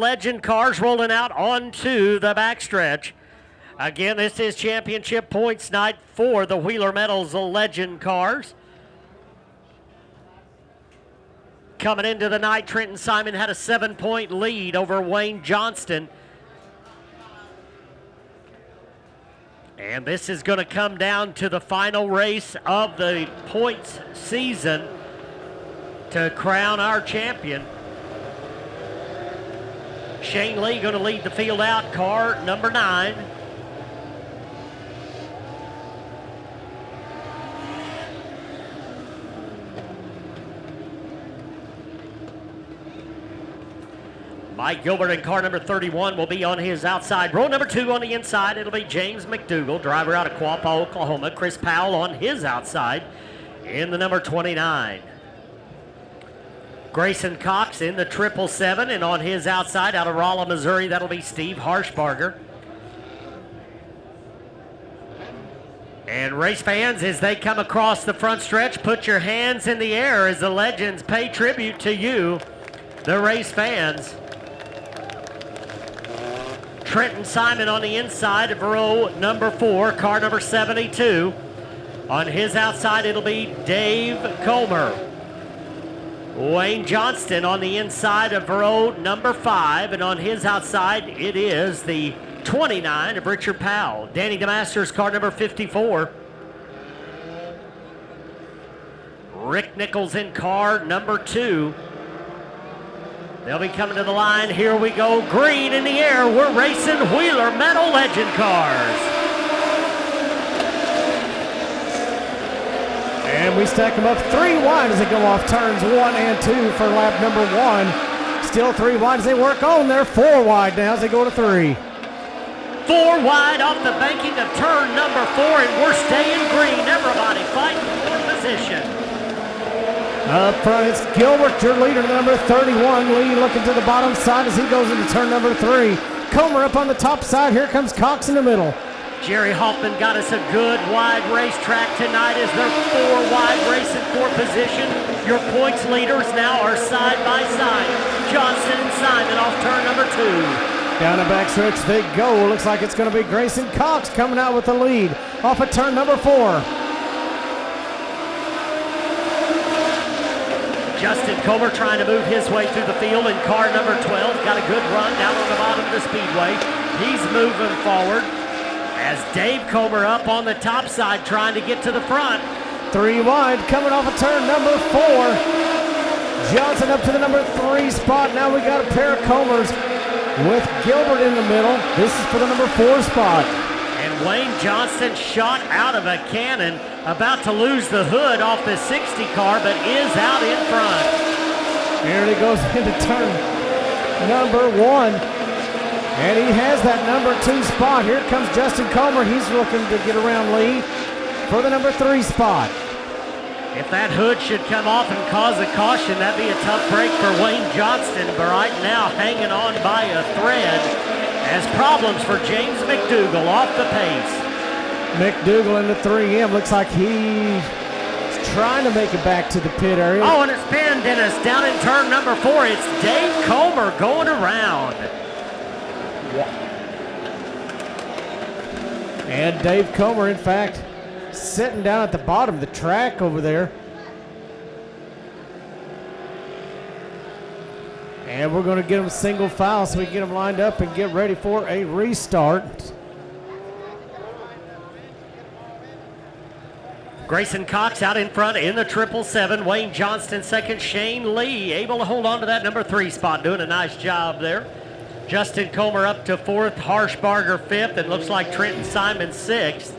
Legend cars rolling out onto the backstretch. Again, this is championship points night for the Wheeler Metals Legend cars. Coming into the night, Trenton Simon had a 7-point lead over Wayne Johnston. And this is going to come down to the final race of the points season to crown our champion. Shane Lee going to lead the field out, car number 9. Mike Gilbert in car number 31 will be on his outside. Row number 2 on the inside, it'll be James McDougal, driver out of Quapaw, Oklahoma. Chris Powell on his outside in the number 29. Grayson Cox in the 777, and on his outside out of Rolla, Missouri, that'll be Steve Harshbarger. And race fans, as they come across the front stretch, put your hands in the air as the Legends pay tribute to you, the race fans. Trenton Simon on the inside of row number 4, car number 72. On his outside, it'll be Dave Comer. Wayne Johnston on the inside of row number 5, and on his outside, it is the 29 of Richard Powell. Danny DeMasters, car number 54. Rick Nichols in car number 2. They'll be coming to the line. Here we go. Green in the air. We're racing Wheeler Metal Legend cars. And we stack them up 3 wide as they go off turns 1 and 2 for lap number 1. Still 3 wide as they work on there. 4 wide now as they go to 3. 4 wide off the banking of turn number 4, and we're staying green. Everybody fighting for position. Up front, it's Gilbert, your leader, number 31. Lee looking to the bottom side as he goes into turn number 3. Comer up on the top side. Here comes Cox in the middle. Jerry Hoffman got us a good wide racetrack tonight as they're 4 wide racing for position. Your points leaders now are side by side. Johnson and Simon off turn number 2. Down the backstretch they go. Looks like it's going to be Grayson Cox coming out with the lead off of turn number 4. Justin Comer trying to move his way through the field in car number 12. Got a good run down on the bottom of the speedway. He's moving forward as Dave Comer up on the top side trying to get to the front. 3 wide coming off of turn number 4. Johnson up to the number 3 spot. Now we got a pair of Comers with Gilbert in the middle. This is for the number 4 spot. And Wayne Johnston shot out of a cannon, about to lose the hood off the 60 car, but is out in front. Here he goes into turn number 1. And he has that number 2 spot. Here comes Justin Comer. He's looking to get around Lee for the number 3 spot. If that hood should come off and cause a caution, that'd be a tough break for Wayne Johnston, but right now hanging on by a thread as problems for James McDougal off the pace. McDougal in the 3M. Looks like he's trying to make it back to the pit area. Oh, and it's been Dennis down in turn number 4. It's Dave Comer going around. And Dave Comer, in fact, sitting down at the bottom of the track over there. And we're going to get them single file so we can get them lined up and get ready for a restart. Grayson Cox out in front in the 777. Wayne Johnston second. Shane Lee able to hold on to that number 3 spot, doing a nice job there. Justin Comer up to 4th, Harshbarger 5th, and looks like Trenton Simon 6th.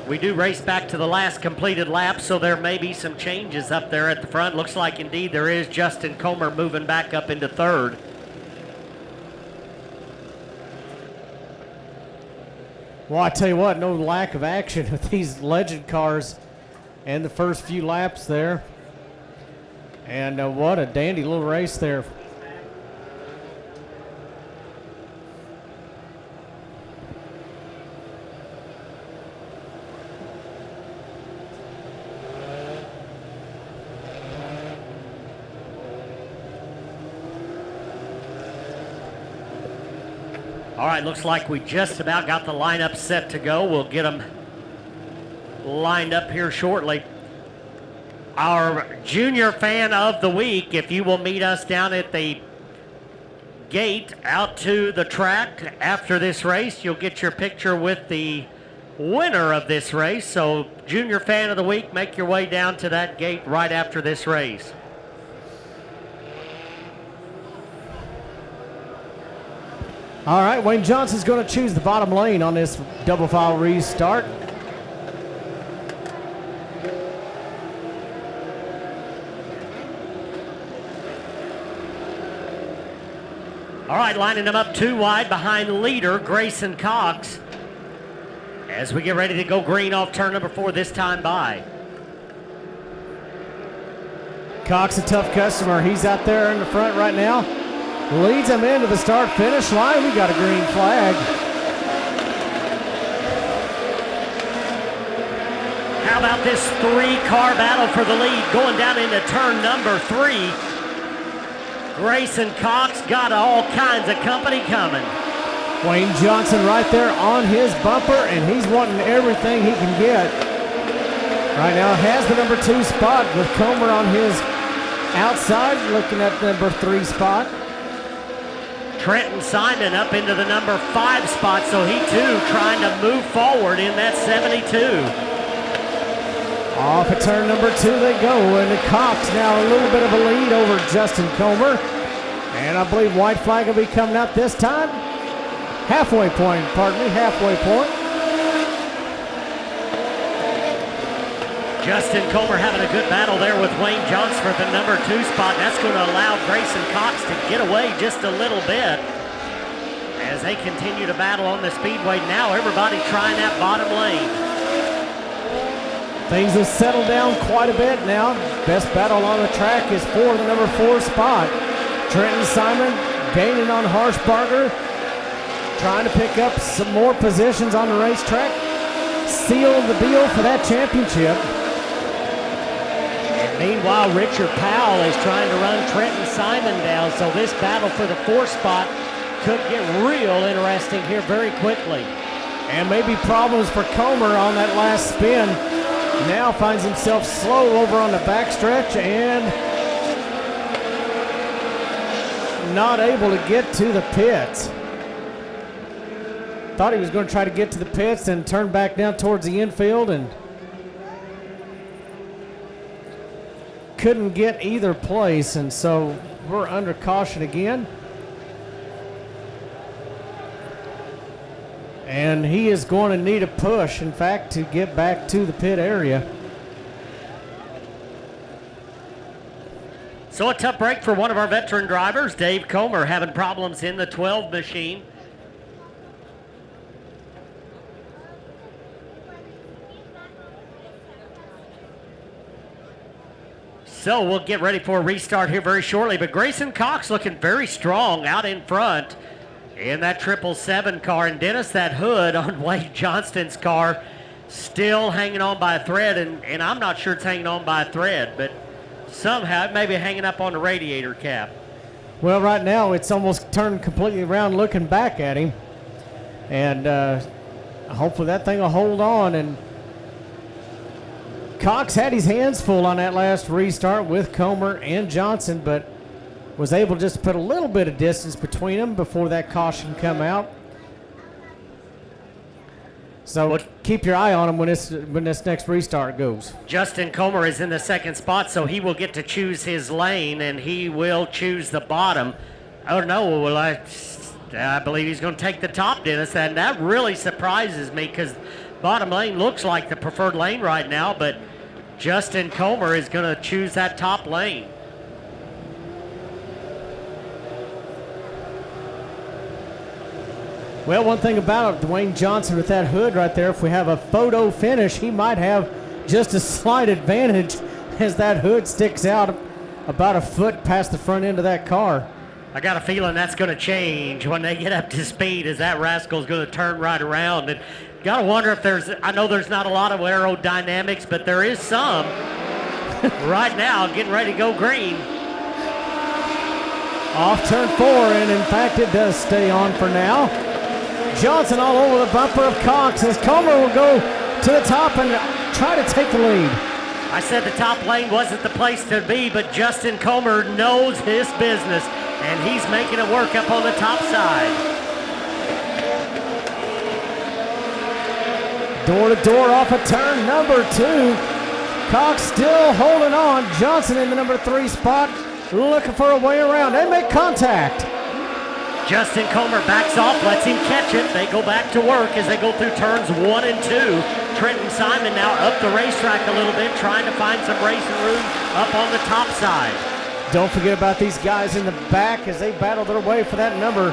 We do race back to the last completed lap, so there may be some changes up there at the front. Looks like indeed there is. Justin Comer moving back up into 3rd. Well, I tell you what, no lack of action with these Legend cars and the first few laps there. And what a dandy little race there. All right, looks like we just about got the lineup set to go. We'll get them lined up here shortly. Our junior fan of the week, if you will meet us down at the gate out to the track after this race, you'll get your picture with the winner of this race. So junior fan of the week, make your way down to that gate right after this race. All right, Wayne Johnson's going to choose the bottom lane on this double file restart. All right, lining them up 2 wide behind leader Grayson Cox as we get ready to go green off turn number 4 this time by. Cox, a tough customer. He's out there in the front right now. Leads him into the start-finish line. We got a green flag. How about this 3-car battle for the lead going down into turn number 3? Grayson Cox got all kinds of company coming. Wayne Johnson right there on his bumper, and he's wanting everything he can get. Right now has the number 2 spot with Comer on his outside, looking at the number 3 spot. Trenton Simon up into the number 5 spot, so he too trying to move forward in that 72. Off at turn number 2 they go, and Cox now a little bit of a lead over Justin Comer. And I believe white flag will be coming out this time. Halfway point. Justin Comer having a good battle there with Wayne Johnson for the number 2 spot. That's going to allow Grayson Cox to get away just a little bit as they continue to battle on the speedway. Now everybody trying that bottom lane. Things have settled down quite a bit now. Best battle on the track is for the number 4 spot. Trenton Simon gaining on Harshbarger, trying to pick up some more positions on the racetrack. Seal the deal for that championship. Meanwhile, Richard Powell is trying to run Trenton Simon down, so this battle for the 4th spot could get real interesting here very quickly. And maybe problems for Comer on that last spin. Now finds himself slow over on the backstretch and not able to get to the pits. Thought he was going to try to get to the pits and turn back down towards the infield and couldn't get either place, and so we're under caution again. And he is going to need a push, in fact, to get back to the pit area. So a tough break for one of our veteran drivers, Dave Comer, having problems in the 12 machine. So we'll get ready for a restart here very shortly, but Grayson Cox looking very strong out in front in that 777 car. And Dennis, that hood on Wade Johnston's car still hanging on by a thread, and I'm not sure it's hanging on by a thread, but somehow it may be hanging up on the radiator cap. Well, right now it's almost turned completely around looking back at him, and hopefully that thing will hold on. And Cox had his hands full on that last restart with Comer and Johnson, but was able just to put a little bit of distance between them before that caution come out. So keep your eye on him when this next restart goes. Justin Comer is in the 2nd spot, so he will get to choose his lane, and he will choose the bottom. Oh, no, well, I believe he's going to take the top, Dennis, and that really surprises me because bottom lane looks like the preferred lane right now, but Justin Comer is going to choose that top lane. Well, one thing about it, Dwayne Johnson with that hood right there, if we have a photo finish, he might have just a slight advantage as that hood sticks out about a foot past the front end of that car. I got a feeling that's going to change when they get up to speed, as that rascal's going to turn right around. And got to wonder if I know there's not a lot of aerodynamics, but there is some. Right now, getting ready to go green. Off turn 4, and in fact it does stay on for now. Johnson all over the bumper of Cox as Comer will go to the top and try to take the lead. I said the top lane wasn't the place to be, but Justin Comer knows his business, and he's making it work up on the top side. Door to door off of turn number 2. Cox still holding on. Johnson in the number 3 spot, looking for a way around. They make contact. Justin Comer backs off, lets him catch it. They go back to work as they go through turns 1 and 2. Trenton Simon now up the racetrack a little bit, trying to find some racing room up on the top side. Don't forget about these guys in the back as they battle their way for that number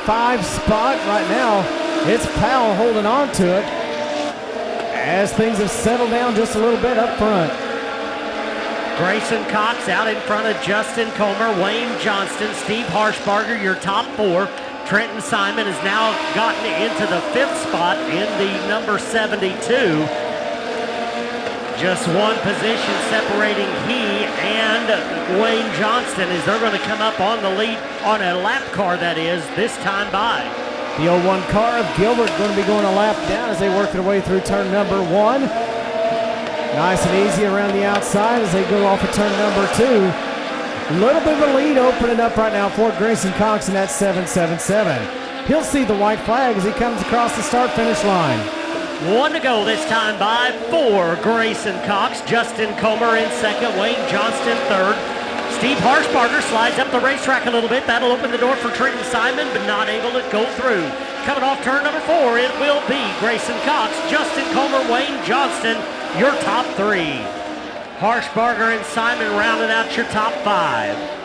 5 spot. Right now, it's Powell holding on to it as things have settled down just a little bit up front. Grayson Cox out in front of Justin Comer, Wayne Johnston, Steve Harshbarger, your top 4. Trenton Simon has now gotten into the 5th spot in the number 72. Just one position separating he and Wayne Johnston as they're going to come up on the lead on a lap car, that is, this time by. The 01 car of Gilbert going to be going a lap down as they work their way through turn number 1. Nice and easy around the outside as they go off of turn number 2. A little bit of a lead opening up right now for Grayson Cox in that 777. He'll see the white flag as he comes across the start-finish line. 1 to go this time by for Grayson Cox. Justin Comer in 2nd, Wayne Johnston 3rd. Steve Harshbarger slides up the racetrack a little bit. That'll open the door for Trenton Simon, but not able to go through. Coming off turn number 4, it will be Grayson Cox, Justin Comer, Wayne Johnston, your top 3. Harshbarger and Simon rounding out your top 5.